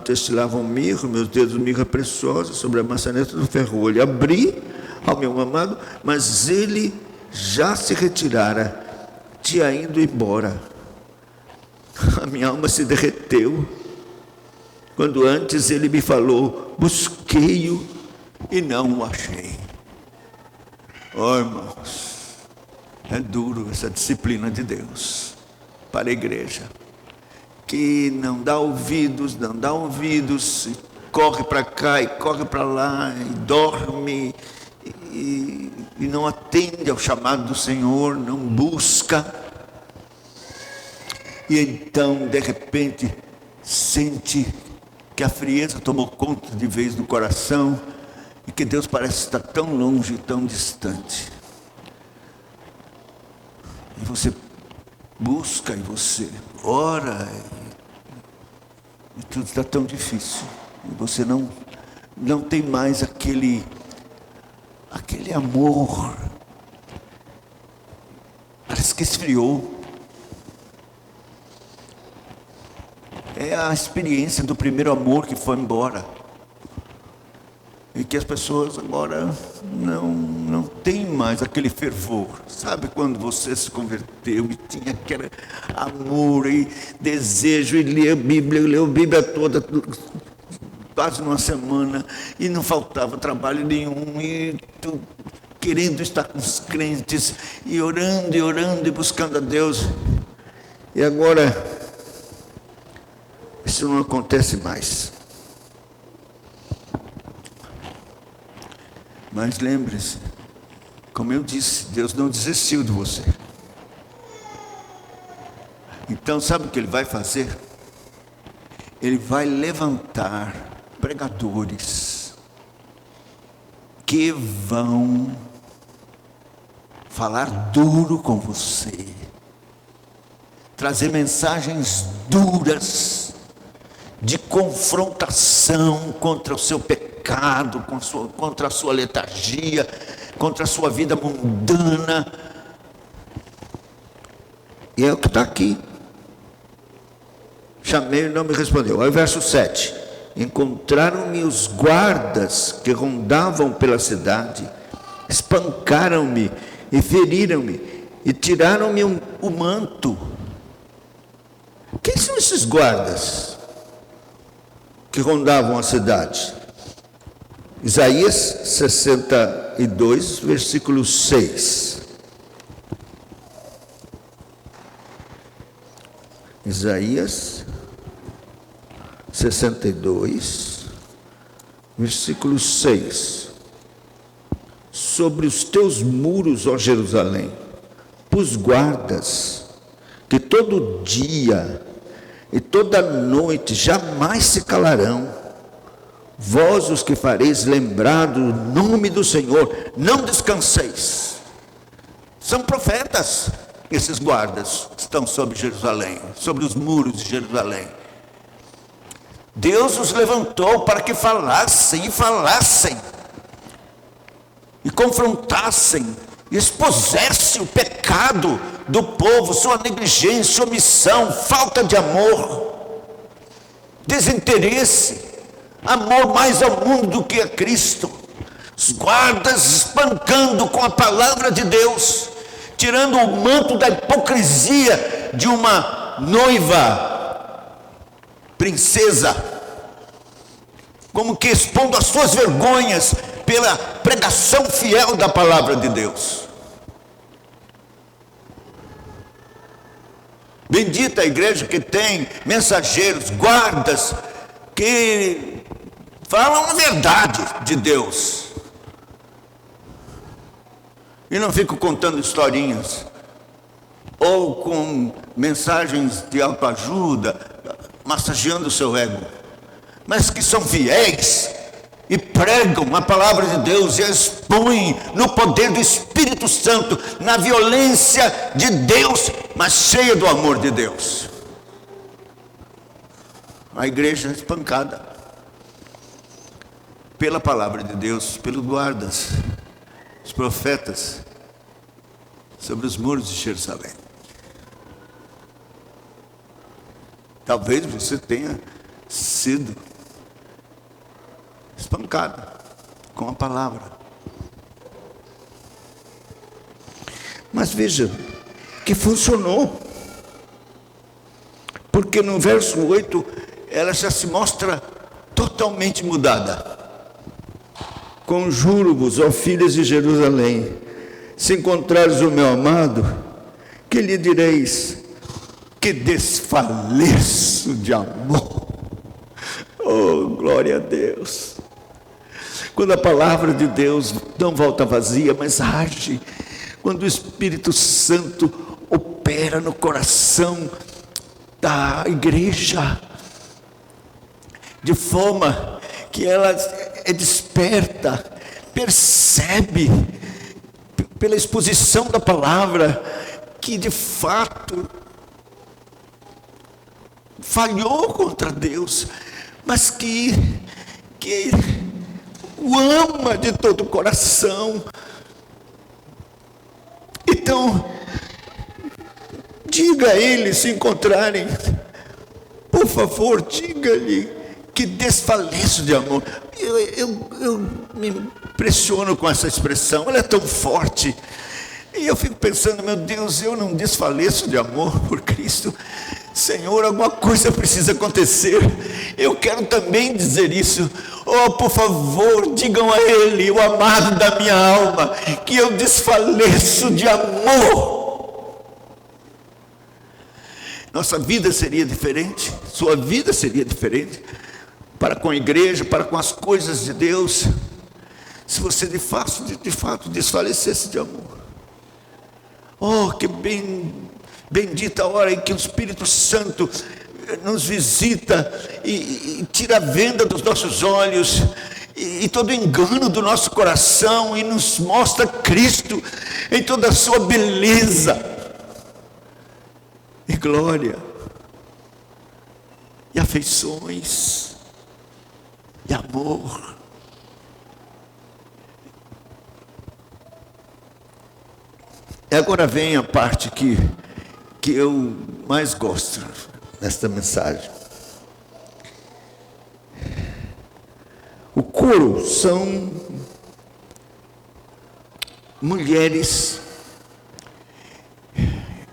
Speaker 1: destilavam mirra, meus dedos mirra preciosa sobre a maçaneta do ferrolho. Abri ao meu amado, mas ele já se retirara, tinha ido embora. A minha alma se derreteu, quando antes ele me falou: busquei-o e não o achei. Oh, irmãos, é duro essa disciplina de Deus para a igreja, que não dá ouvidos, e corre para cá e corre para lá, e dorme, e não atende ao chamado do Senhor, não busca. E então, de repente, sente que a frieza tomou conta de vez do coração, e que Deus parece estar tão longe, tão distante. E você busca, e você ora, e tudo está tão difícil. E você não tem mais aquele amor. Parece que esfriou. É a experiência do primeiro amor que foi embora. E que as pessoas agora não têm mais aquele fervor. Sabe quando você se converteu e tinha aquele amor e desejo, e leu a Bíblia toda, quase numa semana, e não faltava trabalho nenhum, e querendo estar com os crentes, e orando, e buscando a Deus. E agora isso não acontece mais. Mas lembre-se, como eu disse, Deus não desistiu de você. Então, sabe o que Ele vai fazer? Ele vai levantar pregadores que vão falar duro com você, trazer mensagens duras, de confrontação contra o seu pecado, contra a sua letargia, contra a sua vida mundana. E é o que está aqui. Chamei e não me respondeu. Aí o verso 7. Encontraram-me os guardas que rondavam pela cidade, espancaram-me e feriram-me, e tiraram-me o manto. Quem são esses guardas que rondavam a cidade? Isaías 62, versículo 6. Isaías 62, versículo 6. Sobre os teus muros, ó Jerusalém, pus guardas, que todo dia e toda noite jamais se calarão. Vós os que fareis lembrar do nome do Senhor, não descanseis. São profetas, esses guardas estão sobre Jerusalém, sobre os muros de Jerusalém. Deus os levantou para que falassem, e confrontassem, e expusessem o pecado do povo, sua negligência, omissão, falta de amor, desinteresse, amor mais ao mundo do que a Cristo. Os guardas espancando com a palavra de Deus, tirando o manto da hipocrisia de uma noiva, princesa, como que expondo as suas vergonhas pela pregação fiel da palavra de Deus. Bendita a igreja que tem mensageiros, guardas, que falam a verdade de Deus e não ficam contando historinhas ou com mensagens de autoajuda, massageando o seu ego, mas que são fiéis e pregam a palavra de Deus e a expõem no poder do Espírito Santo, na violência de Deus, mas cheia do amor de Deus. a igreja espancada pela palavra de Deus, pelos guardas, os profetas, sobre os muros de Jerusalém. Talvez você tenha sido espancado com a palavra. Mas veja que funcionou. Porque no verso 8, ela já se mostra totalmente mudada. Conjuro-vos, ó filhas de Jerusalém, se encontrares o meu amado, que lhe direis que desfaleço de amor. Oh, glória a Deus. Quando a palavra de Deus não volta vazia, mas age. Quando o Espírito Santo opera no coração da igreja, de forma que ela é desperta, percebe, pela exposição da palavra, que de fato falhou contra Deus, mas que o ama de todo o coração. Então, diga a ele, se encontrarem, por favor, diga-lhe que desfaleço de amor. Eu me impressiono com essa expressão, ela é tão forte. E eu fico pensando, meu Deus, eu não desfaleço de amor por Cristo. Senhor, alguma coisa precisa acontecer. Eu quero também dizer isso. Oh, por favor, digam a ele, o amado da minha alma, que eu desfaleço de amor. Nossa vida seria diferente, sua vida seria diferente, para com a igreja, para com as coisas de Deus, se você de fato desfalecesse de amor. Oh, que bendita a hora em que o Espírito Santo nos visita e tira a venda dos nossos olhos e todo engano do nosso coração e nos mostra Cristo em toda a sua beleza e glória e afeições e amor. E agora vem a parte que eu mais gosto nesta mensagem. O coro são mulheres,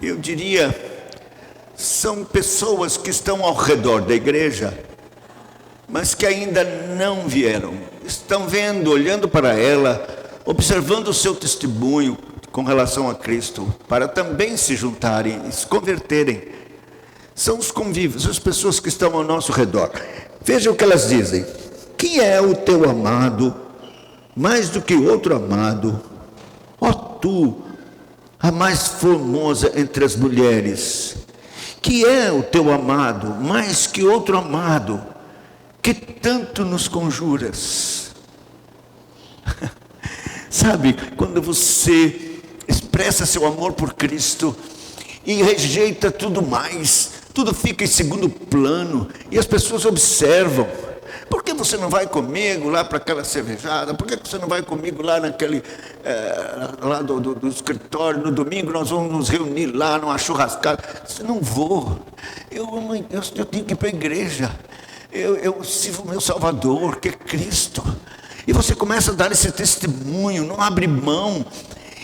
Speaker 1: eu diria, são pessoas que estão ao redor da igreja, mas que ainda não vieram, estão vendo, olhando para ela, observando o seu testemunho com relação a Cristo, para também se juntarem e se converterem. São os convívios, as pessoas que estão ao nosso redor. Veja o que elas dizem: quem é o teu amado mais do que outro amado? Ó tu, a mais formosa entre as mulheres, que é o teu amado mais que outro amado, que tanto nos conjuras. Sabe, quando você expressa seu amor por Cristo e rejeita tudo mais, tudo fica em segundo plano e as pessoas observam. Por que você não vai comigo lá para aquela cervejada? Por que você não vai comigo lá naquele lá do escritório? No domingo nós vamos nos reunir lá numa churrascada. Eu não vou. Eu tenho que ir para a igreja. Eu sirvo o meu Salvador, que é Cristo. E você começa a dar esse testemunho, não abre mão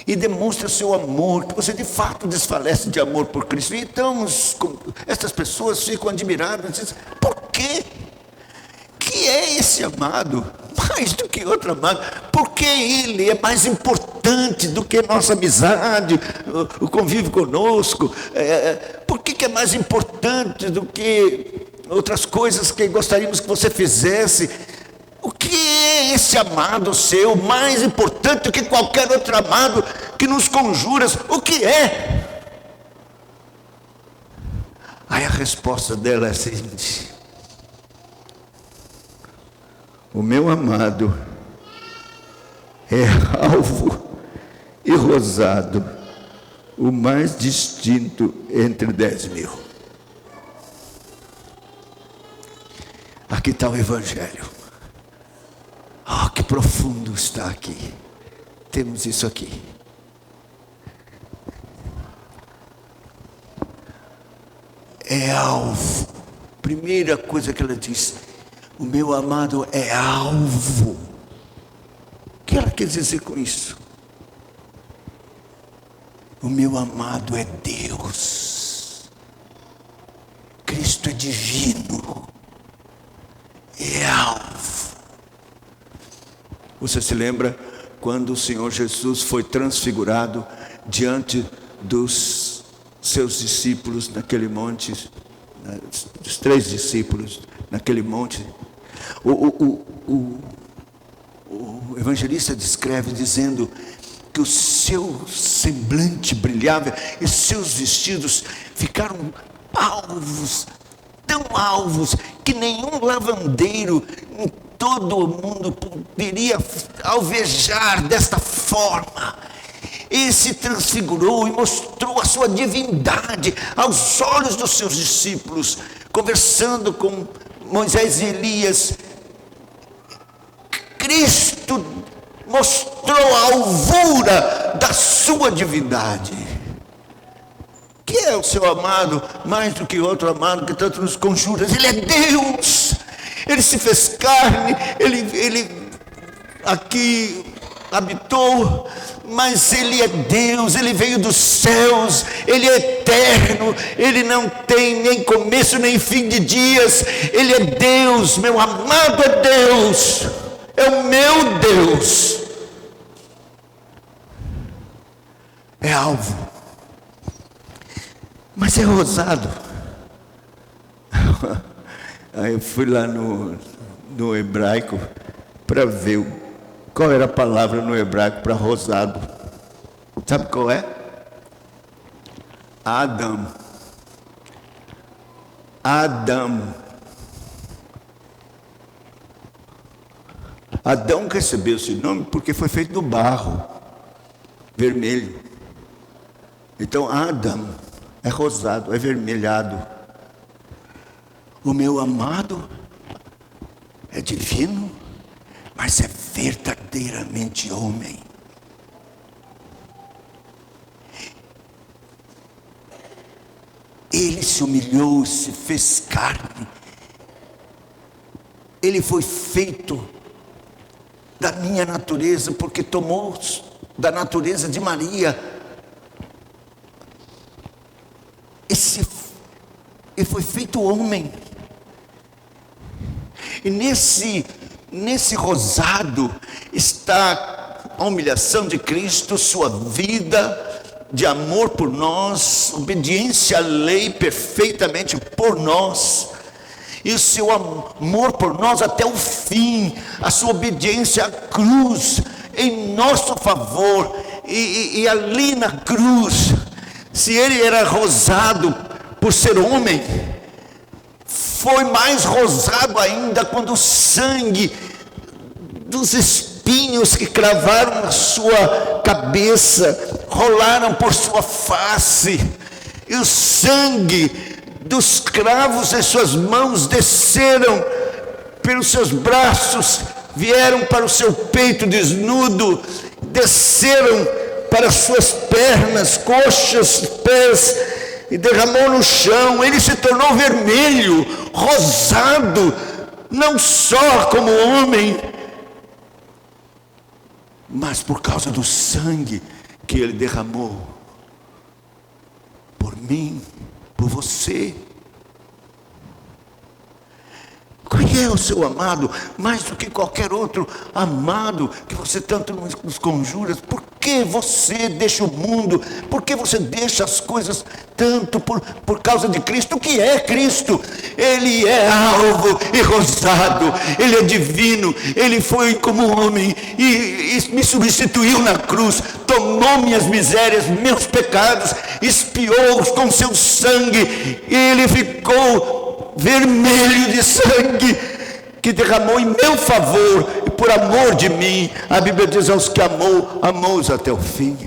Speaker 1: e demonstra seu amor, que você de fato desfalece de amor por Cristo. Então essas pessoas ficam admiradas, dizem: por quê? Que é esse amado mais do que outro amado? Porque ele é mais importante do que nossa amizade, o convívio conosco? Por que é mais importante do que outras coisas que gostaríamos que você fizesse? O que é esse amado seu mais importante do que qualquer outro amado que nos conjuras? O que é? Aí a resposta dela é a seguinte: o meu amado é alvo e rosado, o mais distinto entre 10.000. Aqui está o Evangelho. Ah, que profundo está aqui. Temos isso aqui. É alvo. Primeira coisa que ela diz: o meu amado é alvo. O que ela quer dizer com isso? O meu amado é Deus. Cristo é divino. É alvo. Você se lembra quando o Senhor Jesus foi transfigurado diante dos seus discípulos naquele monte, dos 3 discípulos naquele monte? O evangelista descreve dizendo que o seu semblante brilhava e seus vestidos ficaram alvos, tão alvos que nenhum lavandeiro em todo o mundo poderia alvejar desta forma. Ele se transfigurou e mostrou a sua divindade aos olhos dos seus discípulos, conversando com Moisés e Elias. Cristo mostrou a alvura da sua divindade. Que é o seu amado, mais do que outro amado que tanto nos conjura. Ele é Deus. Ele se fez carne, ele aqui habitou, mas ele é Deus, ele veio dos céus, ele é eterno, ele não tem nem começo nem fim de dias. Ele é Deus, meu amado é Deus, é o meu Deus. É alvo, mas é rosado. Aí eu fui lá no hebraico para ver qual era a palavra no hebraico para rosado. Sabe qual é? Adam. Adão recebeu esse nome porque foi feito do barro vermelho. Então Adão é rosado, é vermelhado. O meu amado é divino, mas é verdadeiramente homem. Ele se humilhou, se fez carne. Ele foi feito da minha natureza, porque tomou da natureza de Maria. Ele foi feito homem. E nesse rosado está a humilhação de Cristo, sua vida de amor por nós, obediência à lei perfeitamente por nós, e o seu amor por nós até o fim, a sua obediência à cruz em nosso favor. E ali na cruz, se ele era rosado por ser homem, foi mais rosado ainda quando o sangue dos espinhos que cravaram na sua cabeça rolaram por sua face, e o sangue dos cravos em suas mãos desceram pelos seus braços, vieram para o seu peito desnudo, desceram para as suas pernas, coxas, pés, e derramou no chão. Ele se tornou vermelho, rosado, não só como homem, mas por causa do sangue que ele derramou por mim, por você. Qual é o seu amado, mais do que qualquer outro amado que você tanto nos conjura? Por que você deixa o mundo? Por que você deixa as coisas tanto por causa de Cristo? O que é Cristo? Ele é alvo e rosado, ele é divino, ele foi como homem e me substituiu na cruz, tomou minhas misérias, meus pecados, expiou-os com seu sangue, e ele ficou vermelho de sangue, que derramou em meu favor e por amor de mim. A Bíblia diz: aos que amou, amou-os até o fim.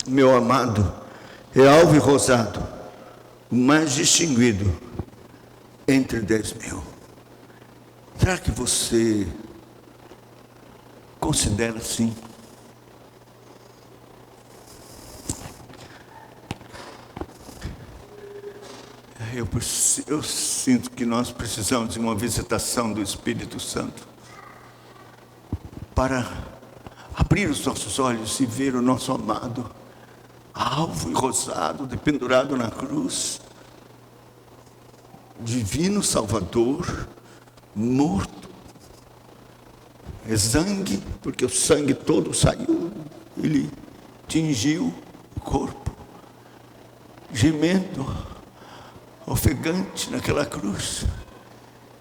Speaker 1: Meu amado é alvo e rosado, o mais distinguido entre 10.000. Será que você considera assim? Eu sinto que nós precisamos de uma visitação do Espírito Santo para abrir os nossos olhos e ver o nosso amado, alvo e rosado, pendurado na cruz, divino Salvador, morto, exangue, porque o sangue todo saiu, ele tingiu o corpo, gemendo, ofegante naquela cruz,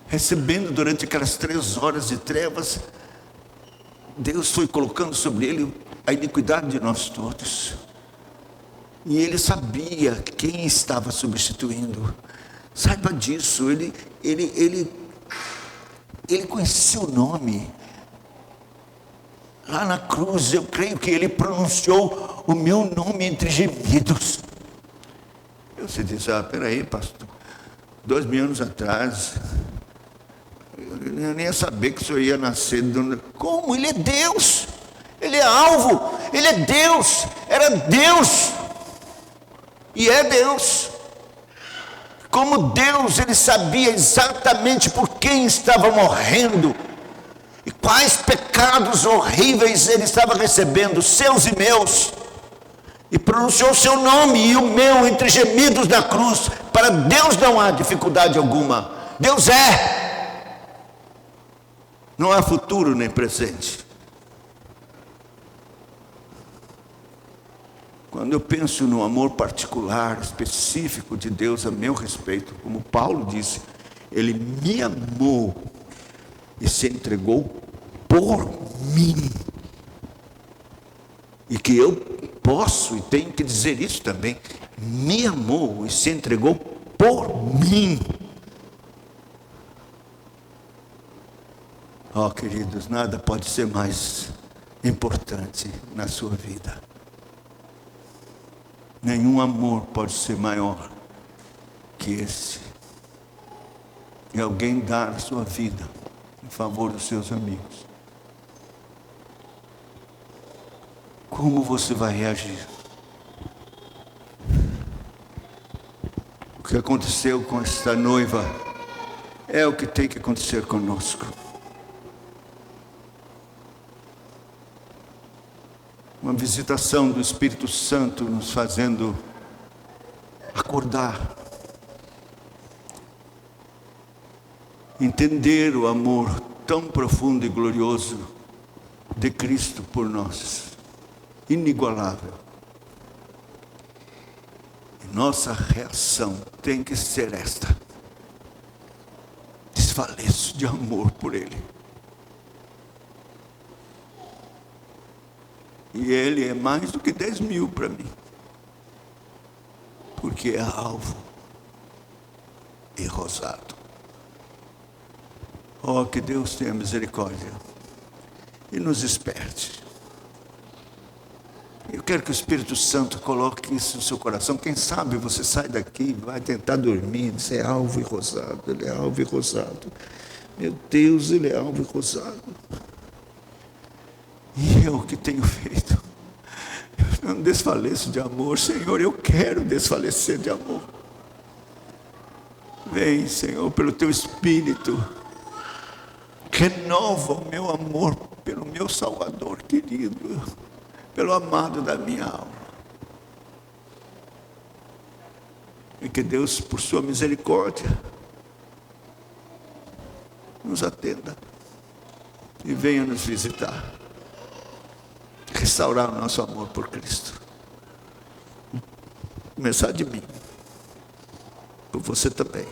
Speaker 1: recebendo durante aquelas 3 horas de trevas. Deus foi colocando sobre ele a iniquidade de nós todos, e ele sabia quem estava substituindo. Saiba disso, ele conhecia o nome. Lá na cruz, eu creio que ele pronunciou o meu nome entre gemidos. Você diz, peraí, pastor, 2.000 anos atrás, eu nem ia saber que o senhor ia nascer. Como? Ele é Deus, ele é alvo, ele é Deus, era Deus, e é Deus. Como Deus, ele sabia exatamente por quem estava morrendo, e quais pecados horríveis ele estava recebendo, seus e meus. E pronunciou o seu nome e o meu entre gemidos na cruz. Para Deus não há dificuldade alguma. Deus é. Não há futuro nem presente. Quando eu penso no amor particular, específico de Deus a meu respeito, como Paulo disse, ele me amou e se entregou por mim. E que eu posso e tenho que dizer isso também, me amou e se entregou por mim. Oh, queridos, nada pode ser mais importante na sua vida. Nenhum amor pode ser maior que esse. E alguém dar a sua vida em favor dos seus amigos. Como você vai reagir? O que aconteceu com esta noiva é o que tem que acontecer conosco. Uma visitação do Espírito Santo nos fazendo acordar, entender o amor tão profundo e glorioso de Cristo por nós. Inigualável. E nossa reação tem que ser esta: desfaleço de amor por Ele. E Ele é mais do que 10.000 para mim, porque é alvo e rosado. Oh, que Deus tenha misericórdia e nos desperte. Eu quero que o Espírito Santo coloque isso no seu coração. Quem sabe você sai daqui e vai tentar dormir. Isso é alvo e rosado, ele é alvo e rosado. Meu Deus, ele é alvo e rosado. E eu que tenho feito? Eu não desfaleço de amor, Senhor, eu quero desfalecer de amor. Vem, Senhor, pelo Teu Espírito. Renova o meu amor pelo meu Salvador querido, pelo amado da minha alma. E que Deus, por sua misericórdia, nos atenda e venha nos visitar, restaurar o nosso amor por Cristo. Começar de mim, por você também.